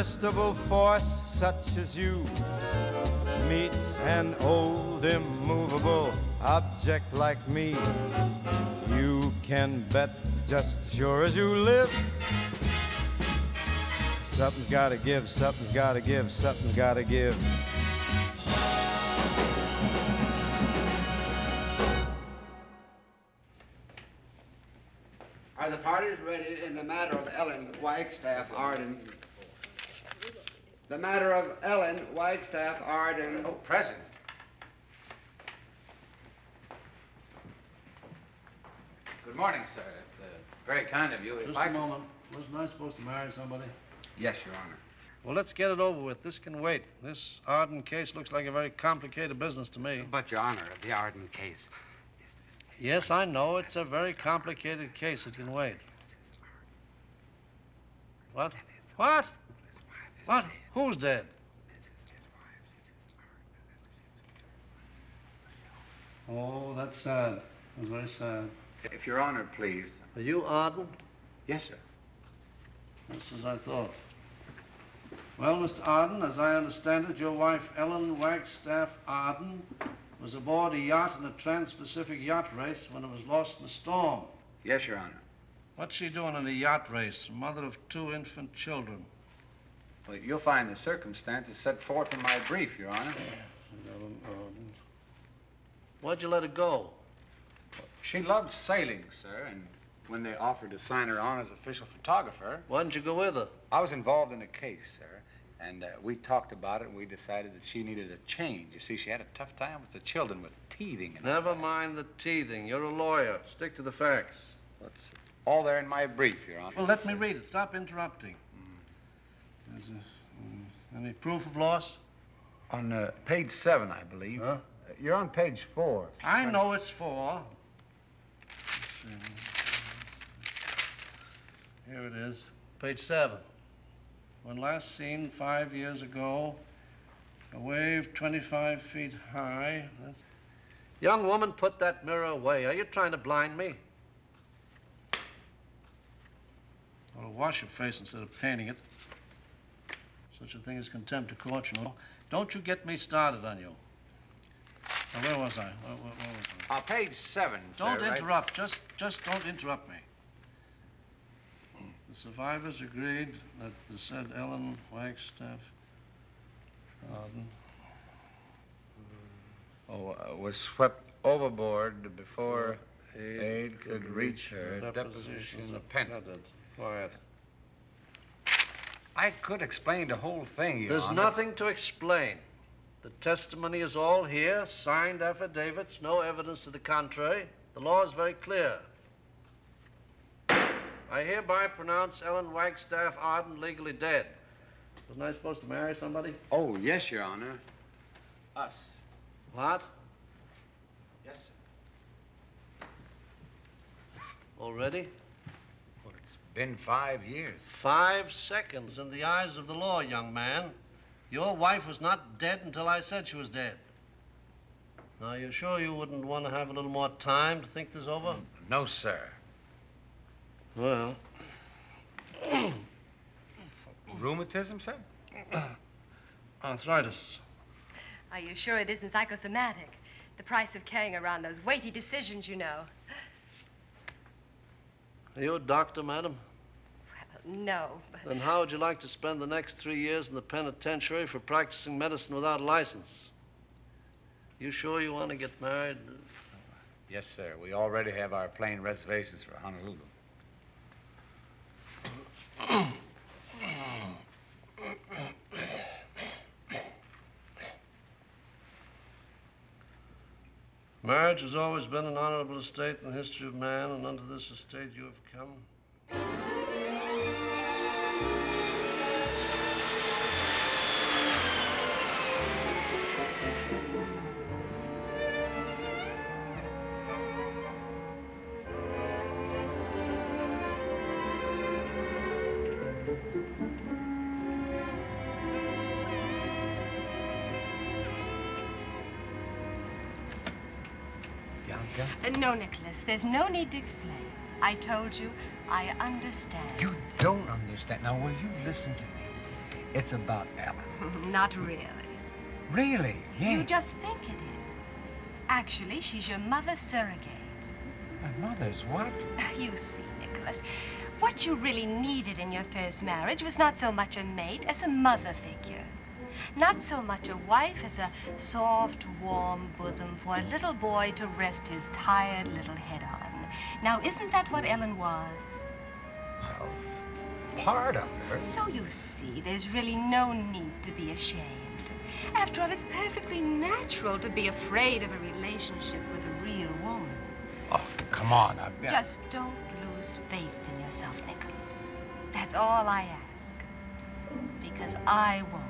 irresistible force such as you meets an old immovable object like me, you can bet just as sure as you live, something's gotta give, something's gotta give, something's gotta give. Are the parties ready in the matter of Ellen Wagstaff Arden? The matter of Ellen Wagstaff Arden. Oh, present. Good morning, sir. It's very kind of you. Just a moment. Wasn't I supposed to marry somebody? Yes, Your Honor. Well, let's get it over with. This can wait. This Arden case looks like a very complicated business to me. But, Your Honor, the Arden case. Yes, I know. It's a very complicated case. It can wait. What? What? What? Who's dead? Oh, that's sad. That's very sad. If Your Honor, please. Are you Arden? Yes, sir. Just as I thought. Well, Mr. Arden, as I understand it, your wife, Ellen Wagstaff Arden, was aboard a yacht in a trans-Pacific yacht race when it was lost in a storm. Yes, Your Honor. What's she doing in a yacht race? Mother of 2 infant children. Well, you'll find the circumstances set forth in my brief, Your Honor. Ellen Arden. Why'd you let her go? She loved sailing, sir, and when they offered to sign her on as official photographer... Why didn't you go with her? I was involved in a case, sir, and we talked about it, and we decided that she needed a change. You see, she had a tough time with the children with teething. And Never mind the teething. You're a lawyer. Stick to the facts. What's all there in my brief, Your Honor? Well, let me read it. Stop interrupting. Any proof of loss? On page 7, I believe. Huh? You're on page 4. I know it's 4. Here it is, page 7. When last seen 5 years ago, a wave 25 feet high. Young woman, put that mirror away. Are you trying to blind me? Well, wash your face instead of painting it. Such a thing as contempt of court, you know. Don't you get me started on you. Now, where was I? Where was I? Page 7, Don't sir, interrupt. Right? Just don't interrupt me. The survivors agreed that the said Ellen Wagstaff Arden was swept overboard before aid could reach her. Deposition appended. Quiet. I could explain the whole thing, Your There's Honor. nothing to explain. The testimony is all here, signed affidavits, no evidence to the contrary. The law is very clear. I hereby pronounce Ellen Wagstaff Arden legally dead. Wasn't I supposed to marry somebody? Oh, yes, Your Honor. Us. What? Yes, sir. Already? Well, it's been 5 years. 5 seconds in the eyes of the law, young man. Your wife was not dead until I said she was dead. Now, you're sure you wouldn't want to have a little more time to think this over? No, sir. Well... Rheumatism, sir? Arthritis. Are you sure it isn't psychosomatic? The price of carrying around those weighty decisions, you know. Are you a doctor, madam? Well, no, but... Then how would you like to spend the next 3 years in the penitentiary for practicing medicine without a license? You sure you want to get married? Yes, sir. We already have our plane reservations for Honolulu. Marriage has always been an honorable estate in the history of man, and unto this estate you have come. No, Nicholas, there's no need to explain. I told you, I understand. You don't understand. Now, will you listen to me? It's about Ellen. Not really. Really? Yeah. You just think it is. Actually, she's your mother's surrogate. My mother's what? You see, Nicholas, what you really needed in your first marriage was not so much a mate as a mother figure. Not so much a wife as a soft, warm bosom for a little boy to rest his tired little head on. Now, isn't that what Ellen was? Well, part of her. So you see, there's really no need to be ashamed. After all, it's perfectly natural to be afraid of a relationship with a real woman. Oh, come on. Just don't lose faith in yourself, Nicholas. That's all I ask. Because I won't.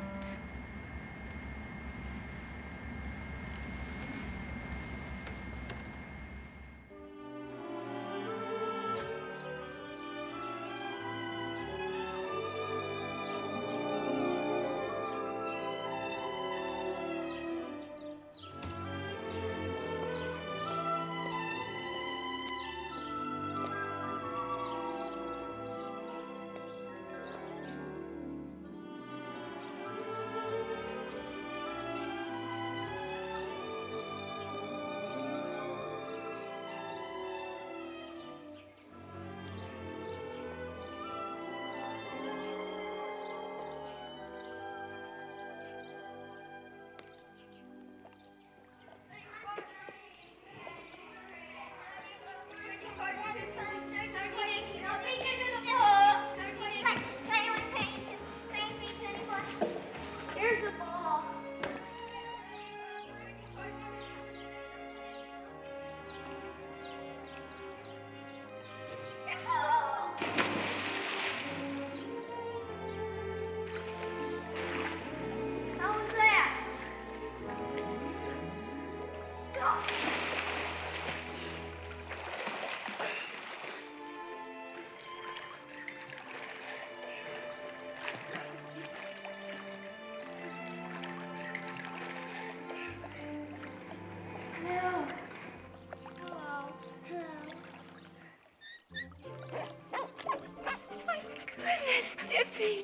Dippy.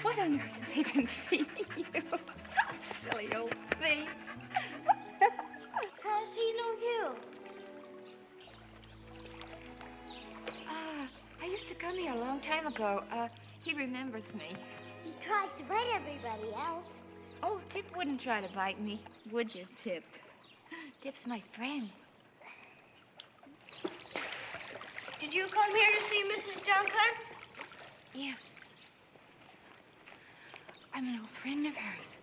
What on earth have they been feeding you? Silly old thing. How does he know you? I used to come here a long time ago. He remembers me. He tries to bite everybody else. Oh, Tip wouldn't try to bite me, would you, Tip? Tip's my friend. Did you come here to see Mrs. Duncan? Yes. I'm an old friend of hers.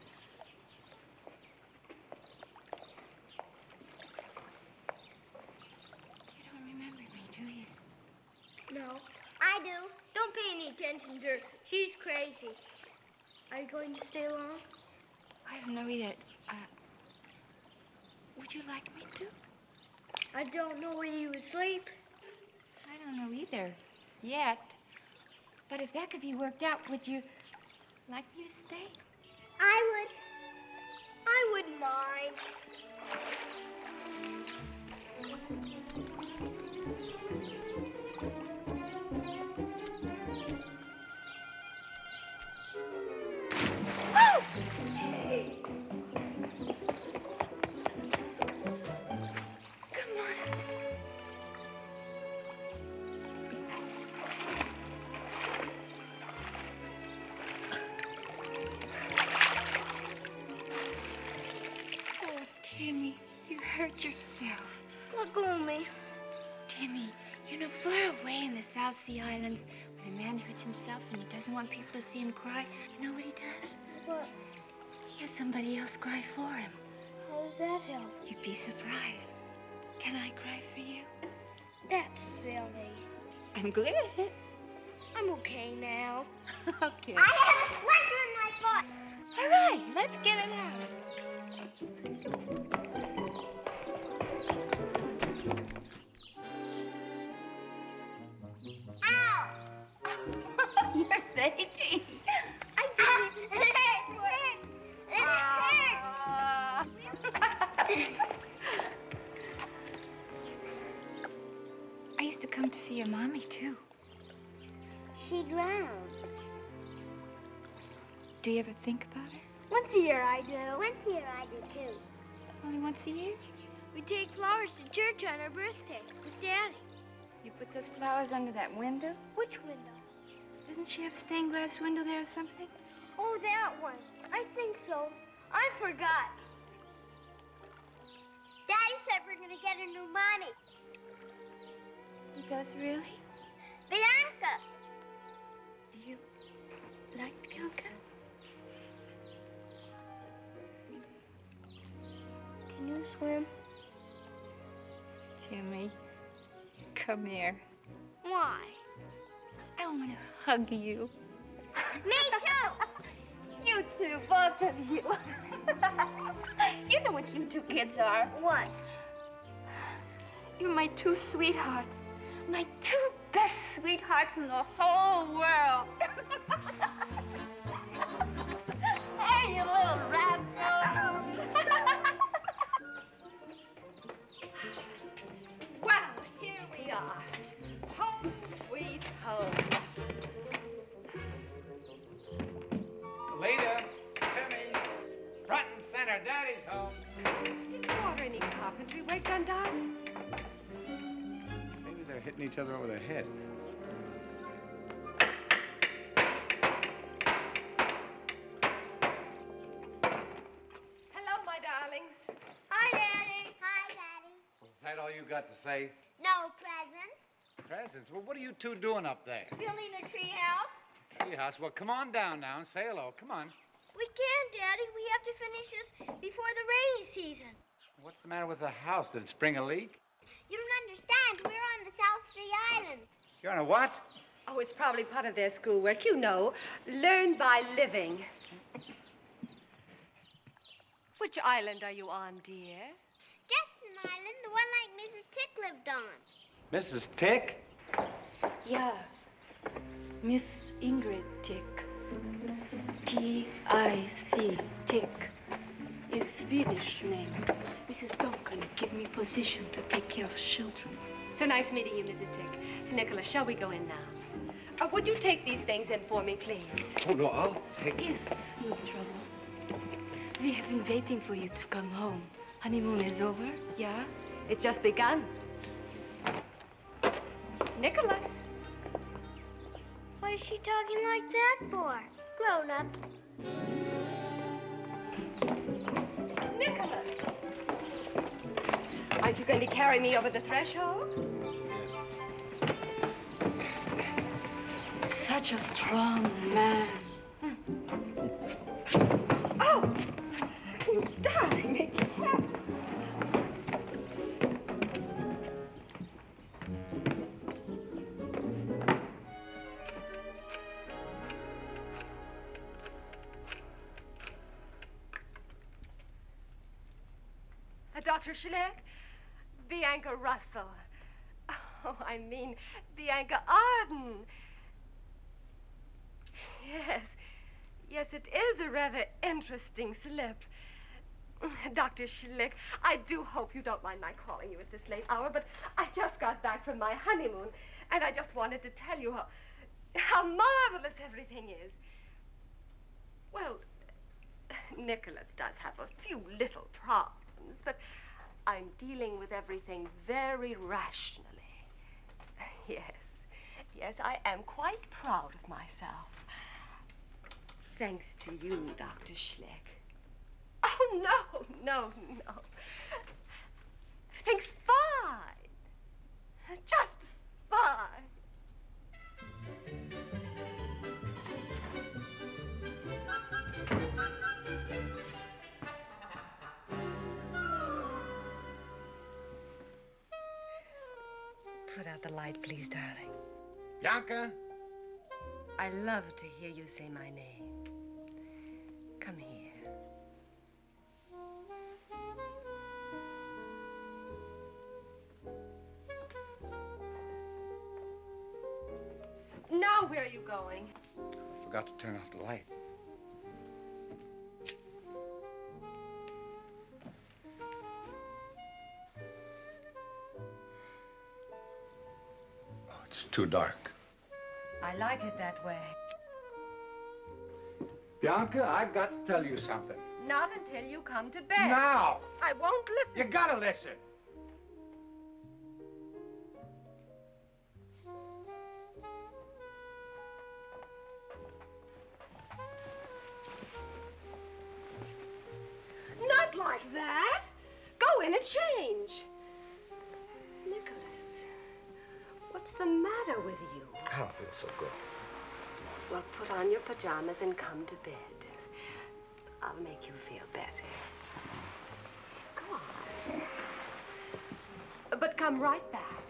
You don't remember me, do you? No, I do. Don't pay any attention to her. She's crazy. Are you going to stay long? I don't know yet. Would you like me to? I don't know where you asleep. I don't know either, yet. But if that could be worked out, would you like me to stay? I would. I wouldn't mind. Oh! Come on. Oh, Timmy, you hurt yourself. Look on me. Timmy, you know, far away in the South Sea Islands, when a man hurts himself and he doesn't want people to see him cry, you know what he does? What? He has somebody else cry for him. How does that help? You'd be surprised. Can I cry for you? That's silly. I'm glad. I'm okay now. Okay. I have a splinter in my foot. All right, let's get it out. Ow! You're baby. I did it. It hurt. It hurt. I used to come to see your mommy, too. she drowned. Do you ever think about her? Once a year I do. Once a year I do, too. Only once a year? We take flowers to church on her birthday with Daddy. You put those flowers under that window? Which window? Doesn't she have a stained glass window there or something? Oh, that one. I think so. I forgot. Daddy said we're going to get a new mommy. He does really? Bianca. Do you like Bianca? Can you swim? Jimmy, come here. Why? I want to hug you. Me too. You two, both of you. You know what you two kids are. What? You're my two sweethearts. My two best sweethearts in the whole world. Hey, you little rascal. Well, here we are. Home sweet home. Later, Timmy, front and center, Daddy's home. Did you order any carpentry work done, darling? Maybe they're hitting each other over the head. Hello, my darlings. Hi, Daddy. Hi, Daddy. Is that all you got to say? No presents. Presents? Well, what are you two doing up there? Building a tree house. Treehouse. Well, come on down now and say hello. Come on. We can't, Daddy. We have to finish this before the rainy season. What's the matter with the house? Did it spring a leak? You don't understand. We're on the South Sea Island. You're on a what? Oh, it's probably part of their schoolwork. You know, learn by living. Which island are you on, dear? Jefferson Island, the one like Mrs. Tick lived on. Mrs. Tick? Yeah, Miss Ingrid Tick. T-I-C, Tick. Is Swedish name. Mrs. Duncan give me position to take care of children. So nice meeting you, Mrs. Tick. Nicholas, shall we go in now? Would you take these things in for me, please? Oh, no, I'll take Yes, no trouble. We have been waiting for you to come home. Honeymoon is over, yeah? It's just begun. Nicholas. Why is she talking like that for? Grown-ups. Nicholas. Aren't you going to carry me over the threshold? Such a strong man. Oh, darling. Dr. Schleck, Bianca Russell. Oh, I mean, Bianca Arden. Yes, it is a rather interesting slip. Dr. Schlick, I do hope you don't mind my calling you at this late hour, but I just got back from my honeymoon, and I just wanted to tell you how marvelous everything is. Well, Nicholas does have a few little problems, but I'm dealing with everything very rationally. Yes, I am quite proud of myself. Thanks to you, Dr. Schleck. Oh, no. Everything's fine. Just fine. Put out the light, please, darling. Bianca? I love to hear you say my name. Come here. Now where are you going? I forgot to turn off the light. Oh, it's too dark. I like it that way. Bianca, I've got to tell you something. Not until you come to bed. Now! I won't listen. You gotta listen. Not like that. Go in and change. Nicholas, what's the matter with you? I don't feel so good. Well, put on your pajamas and come to bed. I'll make you feel better. Go on. But come right back.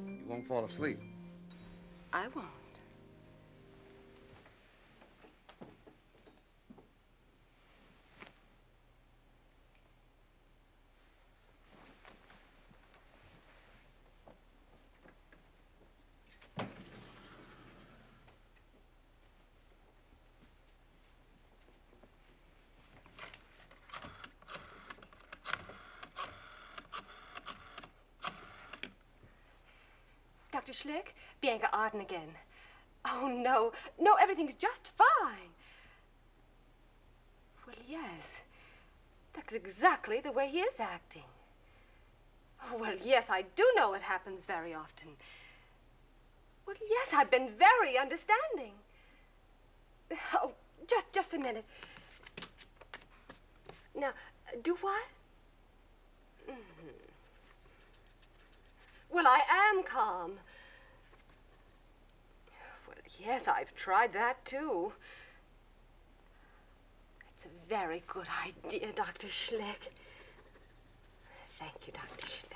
You won't fall asleep. I won't. Dr. Schlick, Bianca Arden again. Oh, no. No, everything's just fine. Well, yes. That's exactly the way he is acting. Oh, well, yes, I do know it happens very often. Well, yes, I've been very understanding. Oh, just a minute. Now, do what? Well, I am calm. Well, yes, I've tried that, too. It's a very good idea, Dr. Schlick. Thank you, Dr. Schlick.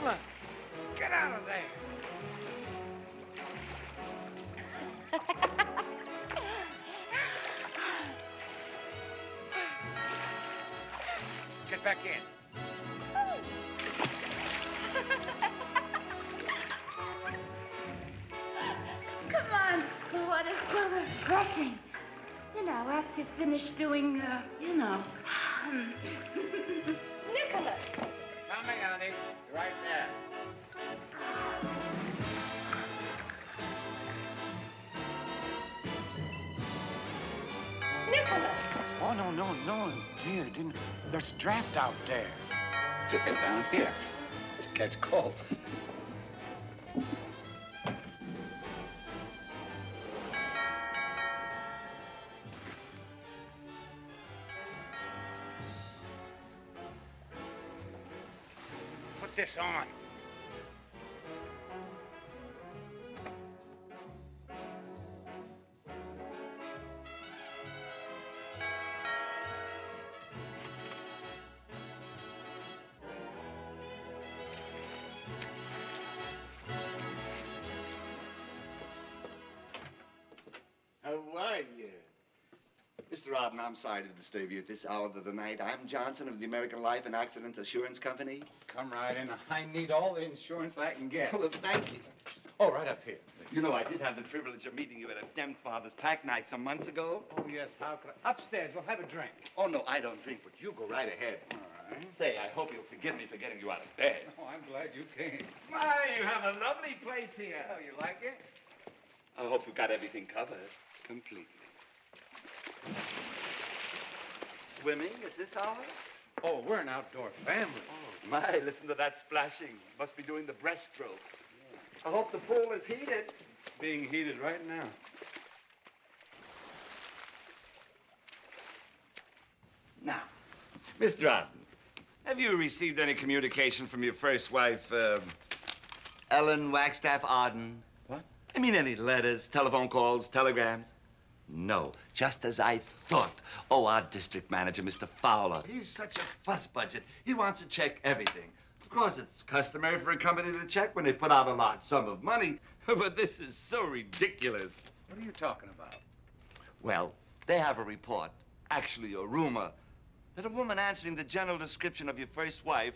Ellen, get out of there. Get back in. Come on. What is so refreshing. You know, after you finish doing, Nicholas! Coming, honey. Right there. Nicholas! Oh, no, dear. There's a draft out there. Sit it down here. To catch cold. Put this on. How are you? Mr. Arden, I'm sorry to disturb you at this hour of the night. I'm Johnson of the American Life and Accident Assurance Company. Come right in. I need all the insurance I can get. Well, thank you. Oh, right up here. You know, I did have the privilege of meeting you at a Demmed Father's Pack night some months ago. Oh, yes, how could I? Upstairs, we'll have a drink. Oh, no, I don't drink, but you go right ahead. All right. Say, I hope you'll forgive me for getting you out of bed. Oh, I'm glad you came. My, you have a lovely place here. Oh, you like it? I hope you got everything covered. Completely. Swimming at this hour? Oh, we're an outdoor family. Oh, my, listen to that splashing. Must be doing the breaststroke. I hope the pool is heated. Being heated right now. Now, Mr. Arden, have you received any communication from your first wife, Ellen Wagstaff Arden? What? I mean, any letters, telephone calls, telegrams? No, just as I thought. Oh, our district manager, Mr. Fowler. He's such a fuss budget. He wants to check everything. Of course, it's customary for a company to check when they put out a large sum of money. But this is so ridiculous. What are you talking about? Well, they have a report, actually a rumor, that a woman answering the general description of your first wife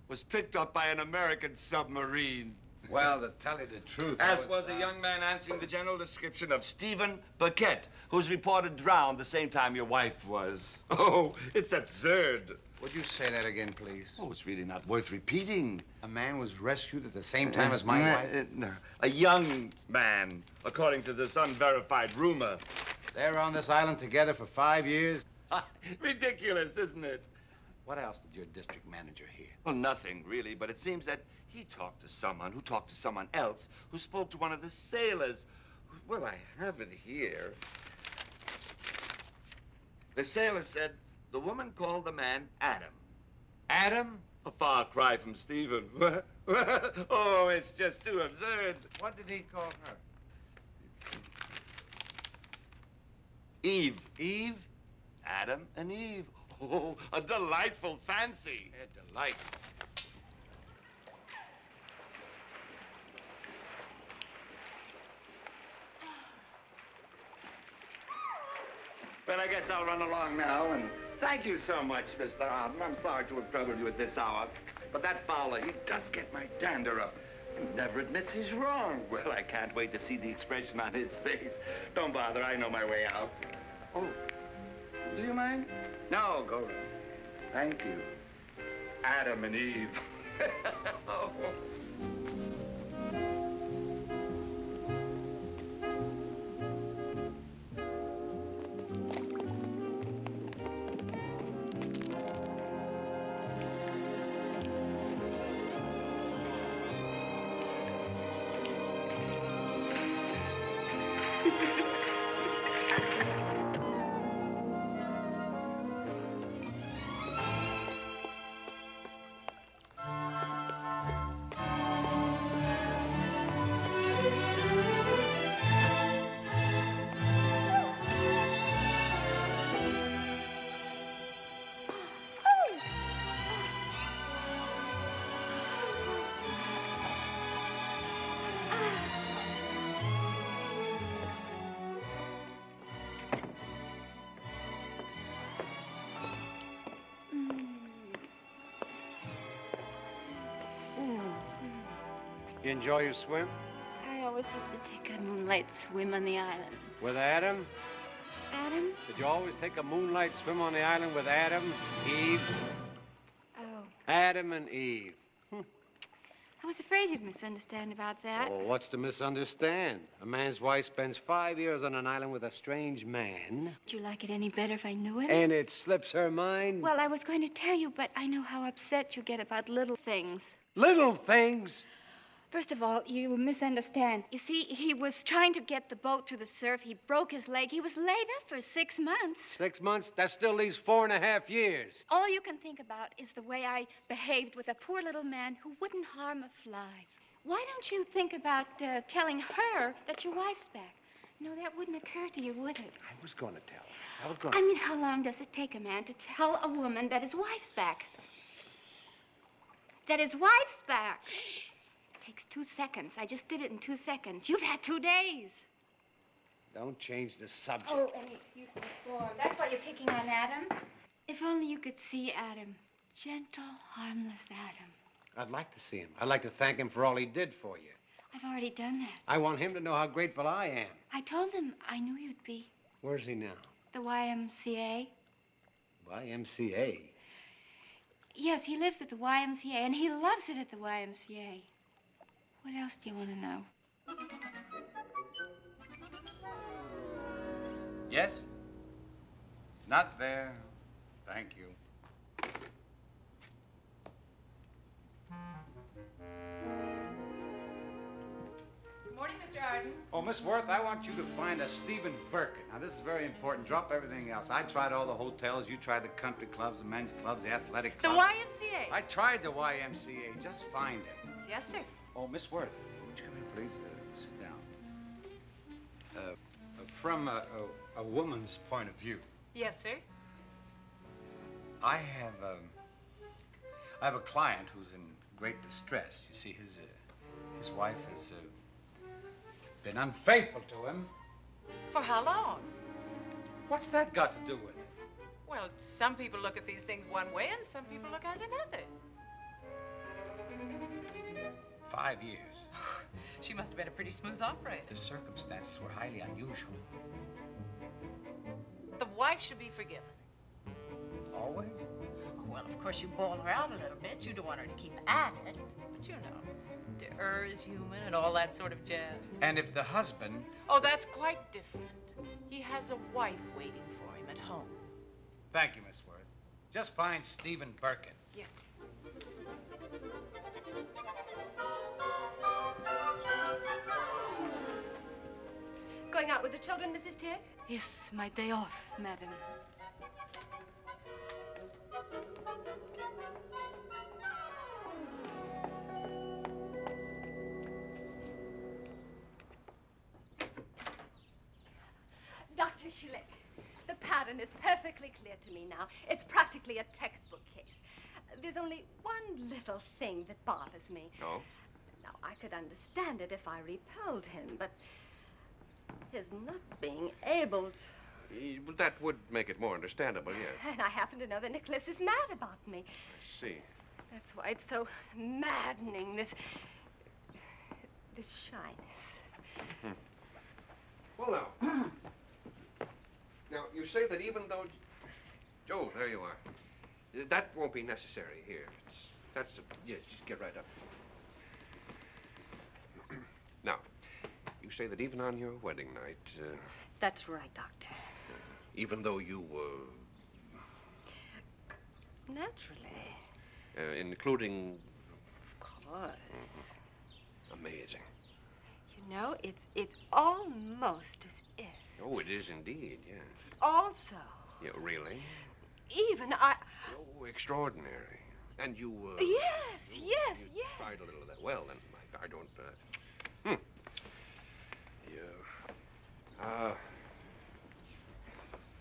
was picked up by an American submarine. Well, to tell you the truth, As was a young man answering the general description of Stephen Burkett, who's reported drowned the same time your wife was. Oh, it's absurd. Would you say that again, please? Oh, it's really not worth repeating. A man was rescued at the same time as my wife? No. A young man, according to this unverified rumor. They're on this island together for 5 years? Ridiculous, isn't it? What else did your district manager hear? Well, nothing, really, but it seems that he talked to someone who talked to someone else who spoke to one of the sailors. Well, I have it here. The sailor said the woman called the man Adam. Adam? A far cry from Stephen. Oh, it's just too absurd. What did he call her? Eve. Eve? Adam and Eve. Oh, a delightful fancy. A delight. Well, I guess I'll run along now, and thank you so much, Mr. Arden. I'm sorry to have troubled you at this hour, but that Fowler, he does get my dander up. He never admits he's wrong. Well, I can't wait to see the expression on his face. Don't bother, I know my way out. Oh, do you mind? No, go around. Thank you. Adam and Eve. Oh. You enjoy your swim? I always used to take a moonlight swim on the island. With Adam? Adam? Did you always take a moonlight swim on the island with Adam, Eve? Oh. Adam and Eve. I was afraid you'd misunderstand about that. Oh, what's to misunderstand? A man's wife spends 5 years on an island with a strange man. Would you like it any better if I knew it? And it slips her mind? Well, I was going to tell you, but I know how upset you get about little things. Little things? First of all, you misunderstand. You see, he was trying to get the boat through the surf. He broke his leg. He was laid up for 6 months. 6 months? That still leaves 4.5 years. All you can think about is the way I behaved with a poor little man who wouldn't harm a fly. Why don't you think about telling her that your wife's back? No, that wouldn't occur to you, would it? I was going to tell her. I mean, how long does it take a man to tell a woman that his wife's back? That his wife's back. It takes 2 seconds. I just did it in 2 seconds. You've had 2 days. Don't change the subject. Oh, any excuse in the storm. That's why you're picking on Adam. If only you could see Adam. Gentle, harmless Adam. I'd like to see him. I'd like to thank him for all he did for you. I've already done that. I want him to know how grateful I am. I told him I knew you'd be. Where's he now? The YMCA. YMCA? Yes, he lives at the YMCA, and he loves it at the YMCA. What else do you want to know? Yes? Not there. Thank you. Good morning, Mr. Arden. Oh, Miss Worth, I want you to find a Stephen Birkin. Now, this is very important. Drop everything else. I tried all the hotels. You tried the country clubs, the men's clubs, the athletic The clubs. YMCA. I tried the YMCA. Just find it. Yes, sir. Oh, Miss Worth, would you come here, please? Sit down. From a woman's point of view, Yes, sir. I have a client who's in great distress. You see, his wife has been unfaithful to him. For how long? What's that got to do with it? Well, some people look at these things one way and some people look at it another. 5 years. She must have been a pretty smooth operator. The circumstances were highly unusual. The wife should be forgiven. Always? Well, of course, you bawl her out a little bit. You don't want her to keep at it. But you know, to err is human and all that sort of jazz. And if the husband... Oh, that's quite different. He has a wife waiting for him at home. Thank you, Miss Worth. Just find Stephen Birkin. Yes, Going out with the children, Mrs. Tick? Yes, my day off, madam. Dr. Schlick, the pattern is perfectly clear to me now. It's practically a textbook case. There's only one little thing that bothers me. Oh? Now, I could understand it if I repelled him, but his not being able to... Well, that would make it more understandable, yes. And I happen to know that Nicholas is mad about me. I see. That's why it's so maddening, this shyness. Well, now. Now, you say that even though... Oh, there you are. That won't be necessary here. Yes, just get right up. Now, you say that even on your wedding night... That's right, Doctor. Even though you Naturally. including... Of course. Amazing. You know, it's almost as if... Oh, it is indeed, yes. Also... Yeah, really? Even I... Oh, extraordinary. And you, Yes, you tried a little of that. Well, then, I don't, Yeah.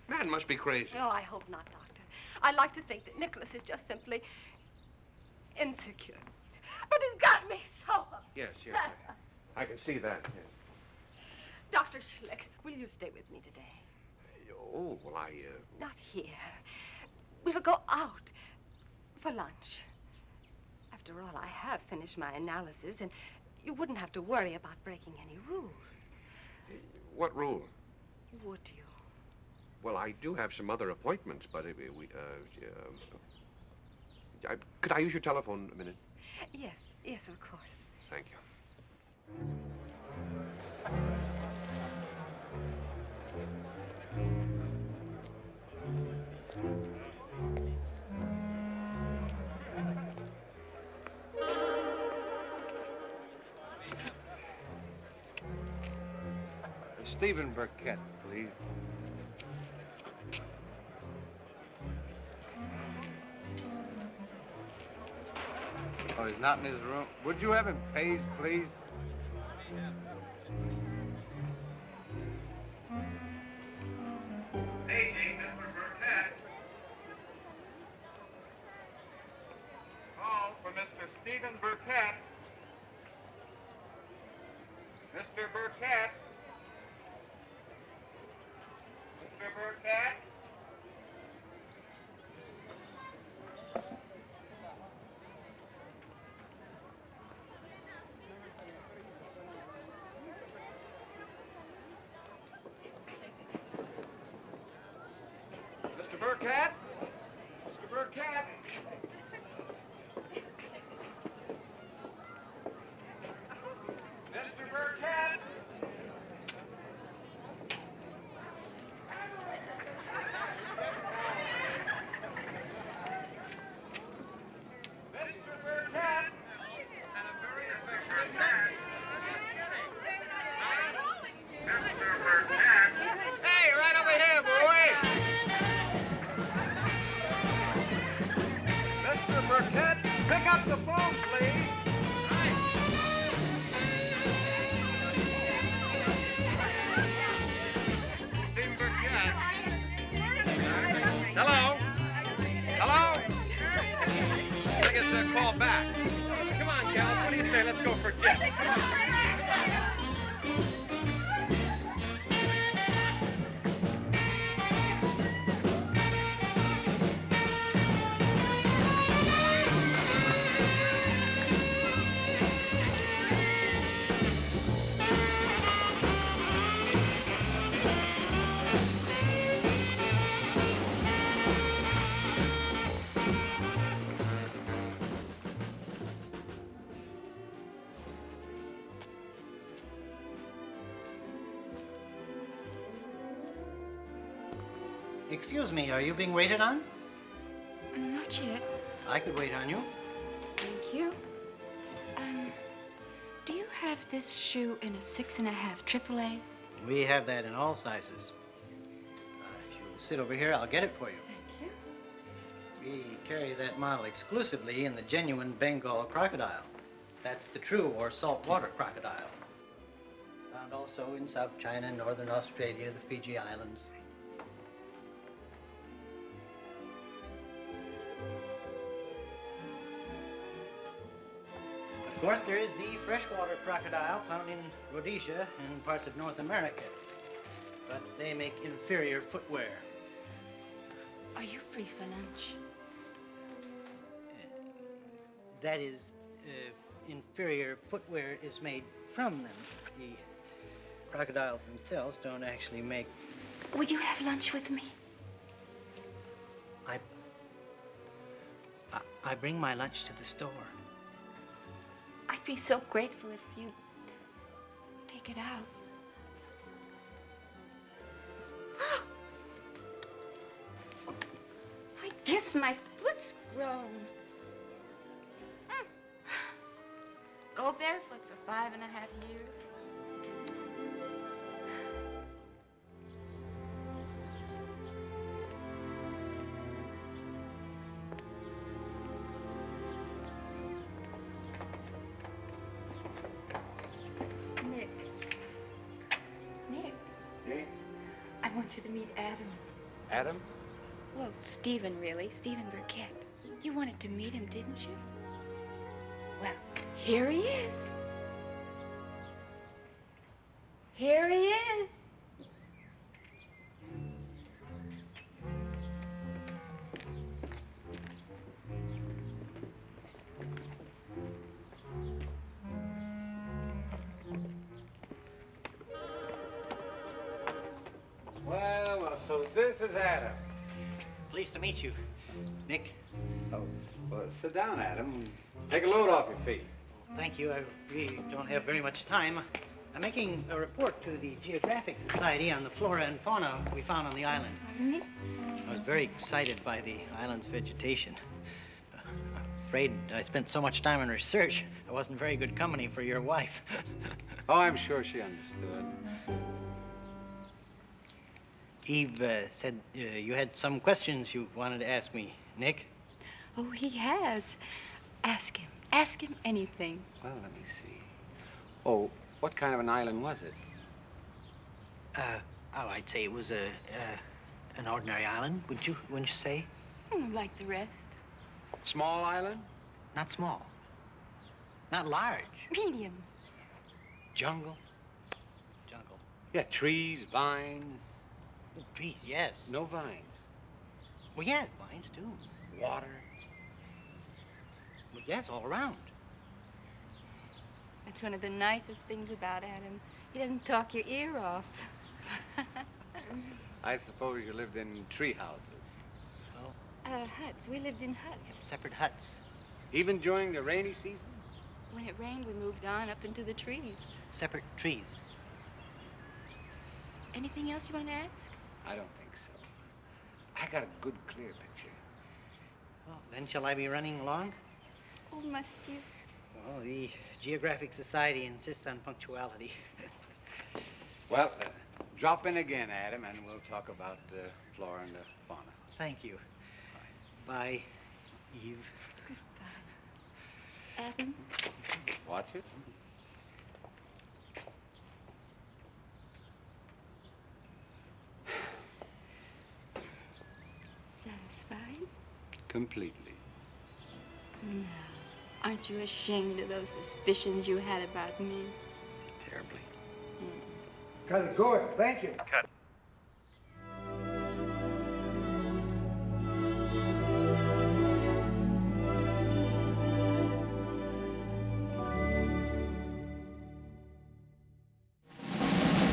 Man must be crazy. No, I hope not, Doctor. I like to think that Nicholas is just simply insecure. But it's got me so Yes. I can see that, yes. Dr. Schlick, will you stay with me today? Oh, well, Not here. We'll go out for lunch. After all, I have finished my analysis, and you wouldn't have to worry about breaking any rules. What rule? Would you? Well, I do have some other appointments, but could I use your telephone a minute? Yes, of course. Thank you. Stephen Burkett, please. Oh, he's not in his room. Would you have him paged, please? Paging Mr. Burkett. Call for Mr. Stephen Burkett. Mr. Burkett. Mr. Burkett. Mr. Burkett? Mr. Burkett? Mr. Burkett? Mr. Burkett? And a very affectionate man. Mr. Burkett? Hey, right over here, boy! Mr. Burkett, pick up the phone, please. say let's go for dinner. Excuse me, are you being waited on? Not yet. I could wait on you. Thank you. Do you have this shoe in a 6.5 AAA? We have that in all sizes. If you'll sit over here, I'll get it for you. Thank you. We carry that model exclusively in the genuine Bengal crocodile. That's the true or saltwater crocodile. Found also in South China, Northern Australia, the Fiji Islands. Of course, there is the freshwater crocodile found in Rhodesia and parts of North America. But they make inferior footwear. Are you free for lunch? That is, inferior footwear is made from them. The crocodiles themselves don't actually make... Will you have lunch with me? I bring my lunch to the store. I'd be so grateful if you'd take it out. I guess my foot's grown. Go barefoot for 5.5 years. I want you to meet Adam. Adam? Well, Stephen, really. Stephen Burkett. You wanted to meet him, didn't you? Well, here he is. Here he is. Well, so this is Adam. Pleased to meet you, Nick. Oh, well, sit down, Adam. Take a load off your feet. Thank you. I really don't have very much time. I'm making a report to the Geographic Society on the flora and fauna we found on the island. I was very excited by the island's vegetation. Afraid I spent so much time on research, I wasn't very good company for your wife. Oh, I'm sure she understood. Eve said you had some questions you wanted to ask me, Nick. Oh, he has. Ask him. Ask him anything. Well, let me see. Oh, what kind of an island was it? I'd say it was an ordinary island, wouldn't you say? Like the rest. Small island? Not small. Not large. Medium. Jungle? Jungle. Yeah, trees, vines. Trees, yes. No vines. Well, yes, vines, too. Water? Well, yes, all around. That's one of the nicest things about Adam. He doesn't talk your ear off. I suppose you lived in tree houses. Oh? Huts. We lived in huts. Separate huts. Even during the rainy season? When it rained, we moved on up into the trees. Separate trees. Anything else you want to ask? I don't think so. I got a good, clear picture. Well, then shall I be running along? Oh, must you? Well, the Geographic Society insists on punctuality. Well, drop in again, Adam, and we'll talk about the flora and the fauna. Thank you. Bye, Eve. Goodbye. Adam? Watch it. Satisfied? Completely. No. Aren't you ashamed of those suspicions you had about me? Terribly. Cut it good. Thank you. Cut.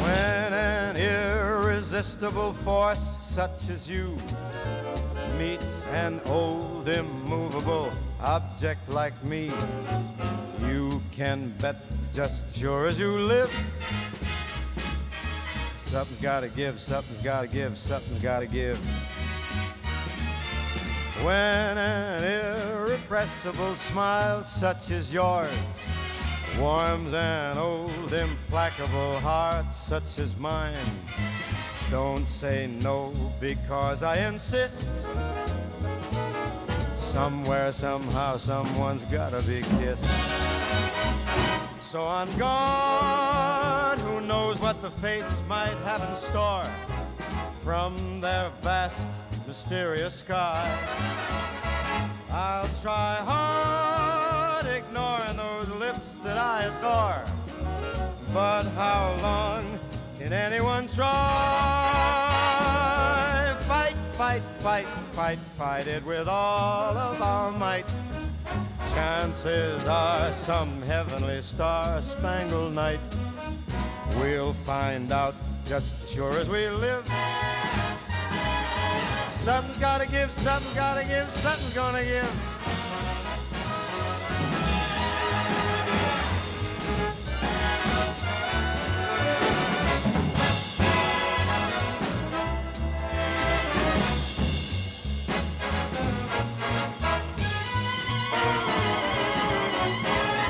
When an irresistible force such as you meets an old immovable object like me, you can bet just sure as you live, something's gotta give, something's gotta give, something's gotta give. When an irrepressible smile such as yours warms an old implacable heart such as mine, don't say no because I insist. Somewhere, somehow, someone's gotta be kissed. So on guard, who knows what the fates might have in store from their vast, mysterious sky. I'll try hard, ignoring those lips that I adore. But how long can anyone try? Fight, fight, fight, fight, fight it with all of our might. Chances are some heavenly star-spangled night we'll find out just as sure as we live. Something's gotta give, something's gotta give, something's gonna give.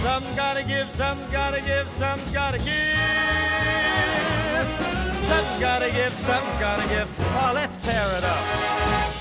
Something gotta give, something gotta give, something gotta give. Something gotta give, something gotta give. Oh, let's tear it up.